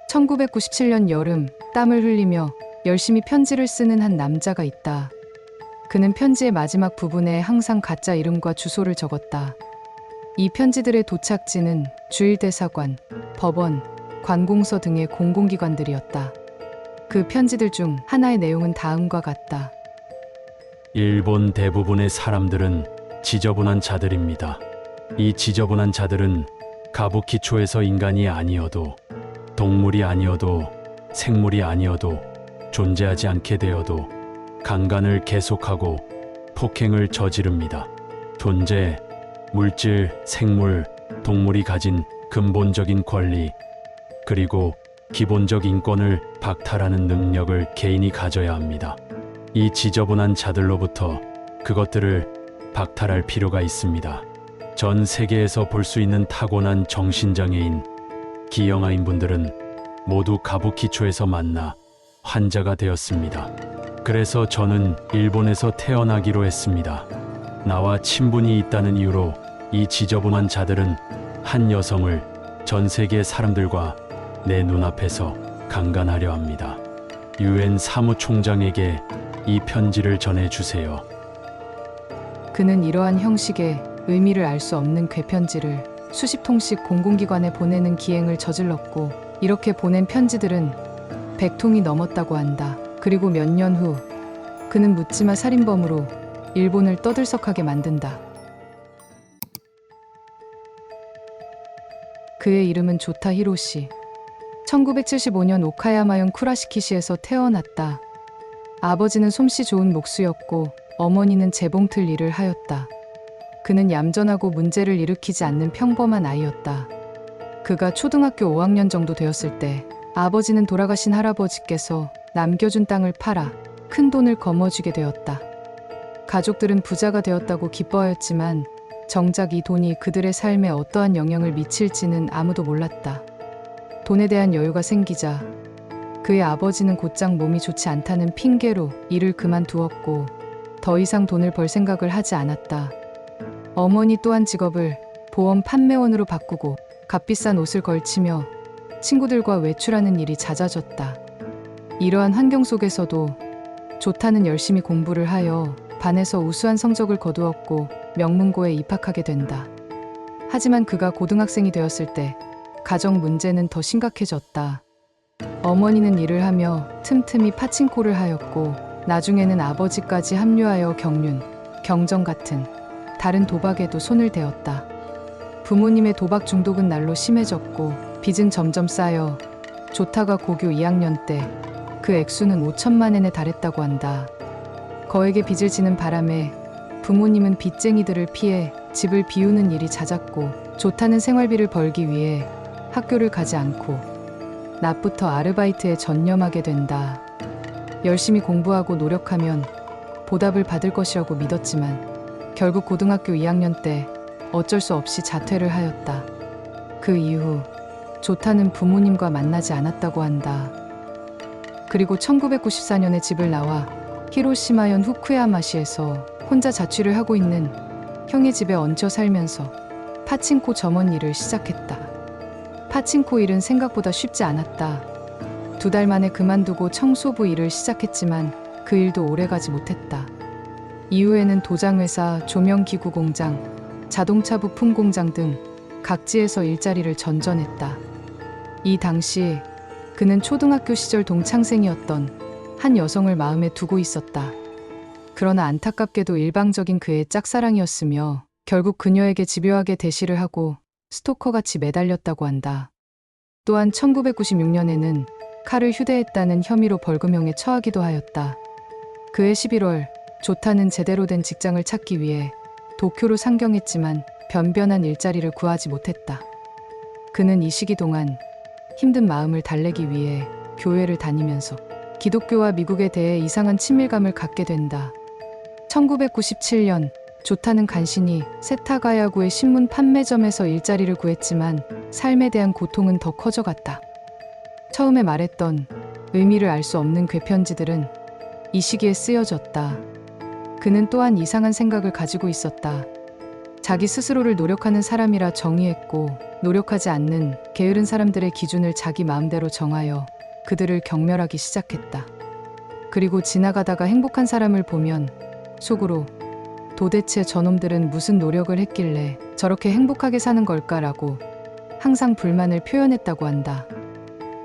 1997년 여름, 땀을 흘리며 열심히 편지를 쓰는 한 남자가 있다. 그는 편지의 마지막 부분에 항상 가짜 이름과 주소를 적었다. 이 편지들의 도착지는 주일대사관, 법원, 관공서 등의 공공기관들이었다. 그 편지들 중 하나의 내용은 다음과 같다. 일본 대부분의 사람들은 지저분한 자들입니다. 이 지저분한 자들은 가부키초에서 인간이 아니어도, 동물이 아니어도, 생물이 아니어도, 존재하지 않게 되어도 강간을 계속하고 폭행을 저지릅니다. 존재, 물질, 생물, 동물이 가진 근본적인 권리, 그리고 기본적 인권을 박탈하는 능력을 개인이 가져야 합니다. 이 지저분한 자들로부터 그것들을 박탈할 필요가 있습니다. 전 세계에서 볼 수 있는 타고난 정신장애인, 기형아인 분들은 모두 가부키초에서 만나 환자가 되었습니다. 그래서 저는 일본에서 태어나기로 했습니다. 나와 친분이 있다는 이유로 이 지저분한 자들은 한 여성을 전 세계 사람들과 내 눈앞에서 강간하려 합니다. 유엔 사무총장에게 이 편지를 전해주세요. 그는 이러한 형식의 의미를 알 수 없는 궤편지를 수십 통씩 공공기관에 보내는 기행을 저질렀고, 이렇게 보낸 편지들은 100통이 넘었다고 한다. 그리고 몇 년 후 그는 묻지마 살인범으로 일본을 떠들썩하게 만든다. 그의 이름은 조타 히로시. 1975년 오카야마현 쿠라시키시에서 태어났다. 아버지는 솜씨 좋은 목수였고 어머니는 재봉틀 일을 하였다. 그는 얌전하고 문제를 일으키지 않는 평범한 아이였다. 그가 초등학교 5학년 정도 되었을 때 아버지는 돌아가신 할아버지께서 남겨준 땅을 팔아 큰 돈을 거머쥐게 되었다. 가족들은 부자가 되었다고 기뻐하였지만 정작 이 돈이 그들의 삶에 어떠한 영향을 미칠지는 아무도 몰랐다. 돈에 대한 여유가 생기자 그의 아버지는 곧장 몸이 좋지 않다는 핑계로 일을 그만두었고 더 이상 돈을 벌 생각을 하지 않았다. 어머니 또한 직업을 보험 판매원으로 바꾸고 값비싼 옷을 걸치며 친구들과 외출하는 일이 잦아졌다. 이러한 환경 속에서도 조타는 열심히 공부를 하여 반에서 우수한 성적을 거두었고 명문고에 입학하게 된다. 하지만 그가 고등학생이 되었을 때 가정 문제는 더 심각해졌다. 어머니는 일을 하며 틈틈이 파친코를 하였고 나중에는 아버지까지 합류하여 경륜, 경정 같은 다른 도박에도 손을 대었다. 부모님의 도박 중독은 날로 심해졌고 빚은 점점 쌓여 조타가 고교 2학년 때 그 액수는 5천만 엔에 달했다고 한다. 거액의 빚을 지는 바람에 부모님은 빚쟁이들을 피해 집을 비우는 일이 잦았고 조타는 생활비를 벌기 위해 학교를 가지 않고 낮부터 아르바이트에 전념하게 된다. 열심히 공부하고 노력하면 보답을 받을 것이라고 믿었지만 결국 고등학교 2학년 때 어쩔 수 없이 자퇴를 하였다. 그 이후 조타는 부모님과 만나지 않았다고 한다. 그리고 1994년에 집을 나와 히로시마현 후쿠야마시에서 혼자 자취를 하고 있는 형의 집에 얹혀 살면서 파친코 점원 일을 시작했다. 파친코 일은 생각보다 쉽지 않았다. 2달 만에 그만두고 청소부 일을 시작했지만 그 일도 오래가지 못했다. 이후에는 도장회사, 조명기구 공장, 자동차 부품 공장 등 각지에서 일자리를 전전했다. 이 당시 그는 초등학교 시절 동창생이었던 한 여성을 마음에 두고 있었다. 그러나 안타깝게도 일방적인 그의 짝사랑이었으며 결국 그녀에게 집요하게 대시를 하고 스토커같이 매달렸다고 한다. 또한 1996년에는 칼을 휴대했다는 혐의로 벌금형에 처하기도 하였다. 그해 11월 조타는 제대로 된 직장을 찾기 위해 도쿄로 상경했지만 변변한 일자리를 구하지 못했다. 그는 이 시기 동안 힘든 마음을 달래기 위해 교회를 다니면서 기독교와 미국에 대해 이상한 친밀감을 갖게 된다. 1997년 조타는 간신히 세타가야구의 신문 판매점에서 일자리를 구했지만 삶에 대한 고통은 더 커져갔다. 처음에 말했던 의미를 알 수 없는 궤편지들은 이 시기에 쓰여졌다. 그는 또한 이상한 생각을 가지고 있었다. 자기 스스로를 노력하는 사람이라 정의했고 노력하지 않는 게으른 사람들의 기준을 자기 마음대로 정하여 그들을 경멸하기 시작했다. 그리고 지나가다가 행복한 사람을 보면 속으로 도대체 저놈들은 무슨 노력을 했길래 저렇게 행복하게 사는 걸까라고 항상 불만을 표현했다고 한다.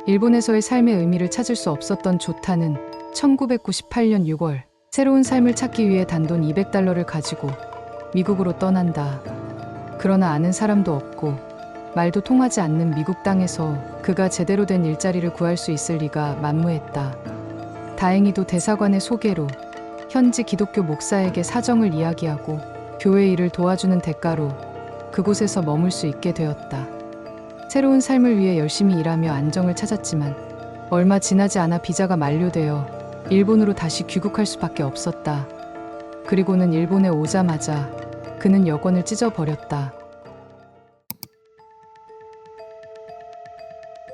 일본에서의 삶의 의미를 찾을 수 없었던 조타는 1998년 6월 새로운 삶을 찾기 위해 단돈 200달러를 가지고 미국으로 떠난다. 그러나 아는 사람도 없고 말도 통하지 않는 미국 땅에서 그가 제대로 된 일자리를 구할 수 있을 리가 만무했다. 다행히도 대사관의 소개로 현지 기독교 목사에게 사정을 이야기하고 교회 일을 도와주는 대가로 그곳에서 머물 수 있게 되었다. 새로운 삶을 위해 열심히 일하며 안정을 찾았지만 얼마 지나지 않아 비자가 만료되어 일본으로 다시 귀국할 수밖에 없었다. 그리고는 일본에 오자마자 그는 여권을 찢어버렸다.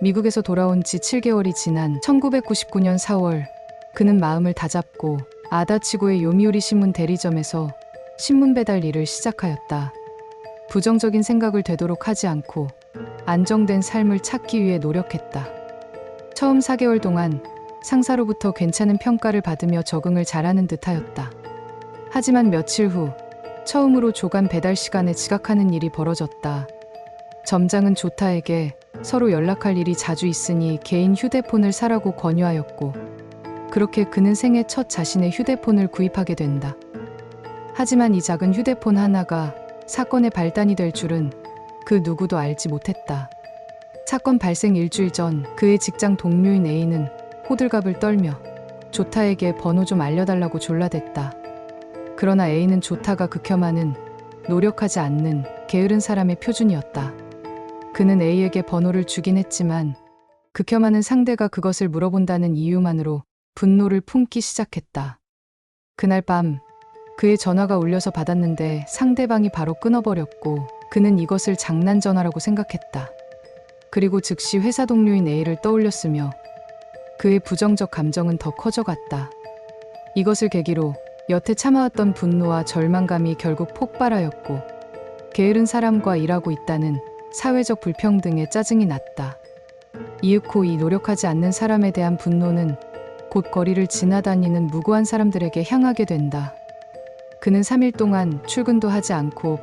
미국에서 돌아온 지 7개월이 지난 1999년 4월 그는 마음을 다잡고 아다치고의 요미우리 신문 대리점에서 신문 배달 일을 시작하였다. 부정적인 생각을 되도록 하지 않고 안정된 삶을 찾기 위해 노력했다. 처음 4개월 동안 상사로부터 괜찮은 평가를 받으며 적응을 잘하는 듯하였다. 하지만 며칠 후 처음으로 조간 배달 시간에 지각하는 일이 벌어졌다. 점장은 조타에게 서로 연락할 일이 자주 있으니 개인 휴대폰을 사라고 권유하였고 그렇게 그는 생애 첫 자신의 휴대폰을 구입하게 된다. 하지만 이 작은 휴대폰 하나가 사건의 발단이 될 줄은 그 누구도 알지 못했다. 사건 발생 일주일 전 그의 직장 동료인 A는 호들갑을 떨며 조타에게 번호 좀 알려달라고 졸라댔다. 그러나 A는 조타가 극혐하는 노력하지 않는 게으른 사람의 표준이었다. 그는 A에게 번호를 주긴 했지만 극혐하는 상대가 그것을 물어본다는 이유만으로 분노를 품기 시작했다. 그날 밤 그의 전화가 울려서 받았는데 상대방이 바로 끊어버렸고 그는 이것을 장난 전화라고 생각했다. 그리고 즉시 회사 동료인 A를 떠올렸으며 그의 부정적 감정은 더 커져갔다. 이것을 계기로 여태 참아왔던 분노와 절망감이 결국 폭발하였고 게으른 사람과 일하고 있다는 사회적 불평등에 짜증이 났다. 이윽고 이 노력하지 않는 사람에 대한 분노는 곧 거리를 지나다니는 무고한 사람들에게 향하게 된다. 그는 3일 동안 출근도 하지 않고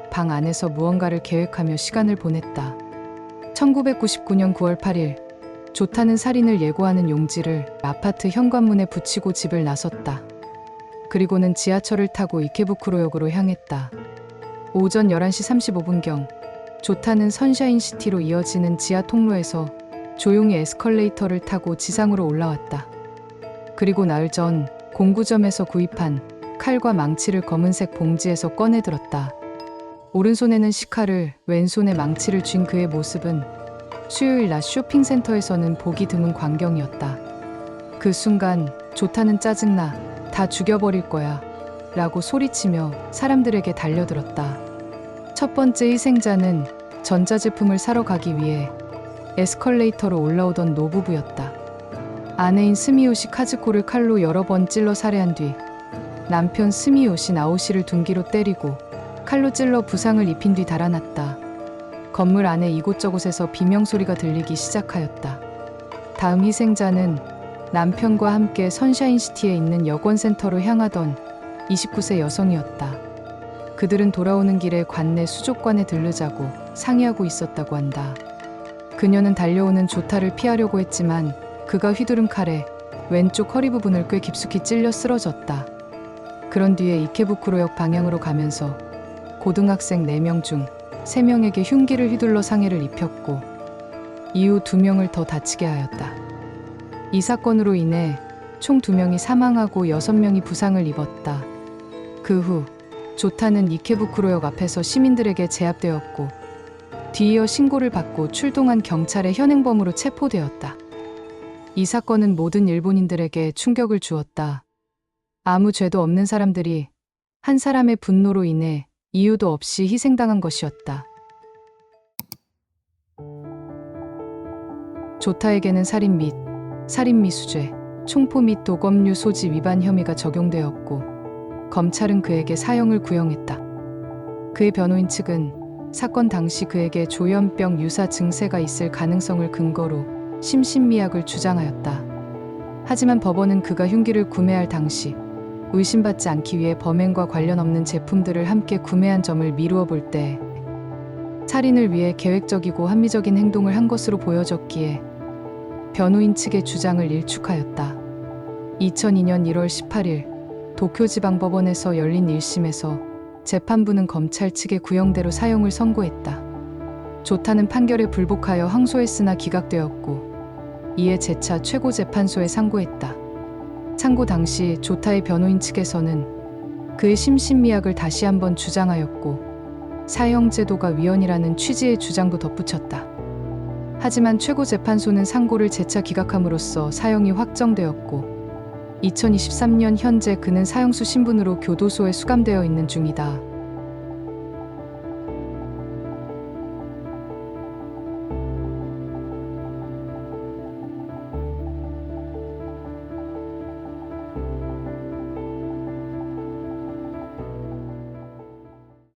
방 안에서 무언가를 계획하며 시간을 보냈다. 1999년 9월 8일 조타는 살인을 예고하는 용지를 아파트 현관문에 붙이고 집을 나섰다. 그리고는 지하철을 타고 이케부쿠로역으로 향했다. 오전 11시 35분경 조타는 선샤인시티로 이어지는 지하 통로에서 조용히 에스컬레이터를 타고 지상으로 올라왔다. 그리고 나흘 전 공구점에서 구입한 칼과 망치를 검은색 봉지에서 꺼내들었다. 오른손에는 식칼을, 왼손에 망치를 쥔 그의 모습은 수요일 낮 쇼핑센터에서는 보기 드문 광경이었다. 그 순간 조타는 짜증나, 다 죽여버릴 거야 라고 소리치며 사람들에게 달려들었다. 첫 번째 희생자는 전자제품을 사러 가기 위해 에스컬레이터로 올라오던 노부부였다. 아내인 스미요시 카즈코를 칼로 여러 번 찔러 살해한 뒤 남편 스미요시 나오시를 둔기로 때리고 칼로 찔러 부상을 입힌 뒤 달아났다. 건물 안에 이곳저곳에서 비명소리가 들리기 시작하였다. 다음 희생자는 남편과 함께 선샤인시티에 있는 여권센터로 향하던 29세 여성이었다. 그들은 돌아오는 길에 관내 수족관에 들르자고 상의하고 있었다고 한다. 그녀는 달려오는 조타를 피하려고 했지만 그가 휘두른 칼에 왼쪽 허리 부분을 꽤 깊숙이 찔려 쓰러졌다. 그런 뒤에 이케부쿠로역 방향으로 가면서 고등학생 4명 중 3명에게 흉기를 휘둘러 상해를 입혔고 이후 2명을 더 다치게 하였다. 이 사건으로 인해 총 2명이 사망하고 6명이 부상을 입었다. 그 후 조타는 이케부쿠로역 앞에서 시민들에게 제압되었고 뒤이어 신고를 받고 출동한 경찰의 현행범으로 체포되었다. 이 사건은 모든 일본인들에게 충격을 주었다. 아무 죄도 없는 사람들이 한 사람의 분노로 인해 이유도 없이 희생당한 것이었다. 조타에게는 살인 및 살인미수죄, 총포 및 도검류 소지 위반 혐의가 적용되었고 검찰은 그에게 사형을 구형했다. 그의 변호인 측은 사건 당시 그에게 조현병 유사 증세가 있을 가능성을 근거로 심신미약을 주장하였다. 하지만 법원은 그가 흉기를 구매할 당시 의심받지 않기 위해 범행과 관련 없는 제품들을 함께 구매한 점을 미루어 볼 때 살인을 위해 계획적이고 합리적인 행동을 한 것으로 보여졌기에 변호인 측의 주장을 일축하였다. 2002년 1월 18일 도쿄지방법원에서 열린 1심에서 재판부는 검찰 측의 구형대로 사형을 선고했다. 조타는 판결에 불복하여 항소했으나 기각되었고 이에 재차 최고재판소에 상고했다. 상고 당시 조타의 변호인 측에서는 그의 심신미약을 다시 한번 주장하였고 사형제도가 위헌이라는 취지의 주장도 덧붙였다. 하지만 최고재판소는 상고를 재차 기각함으로써 사형이 확정되었고 2023년 현재 그는 사형수 신분으로 교도소에 수감되어 있는 중이다.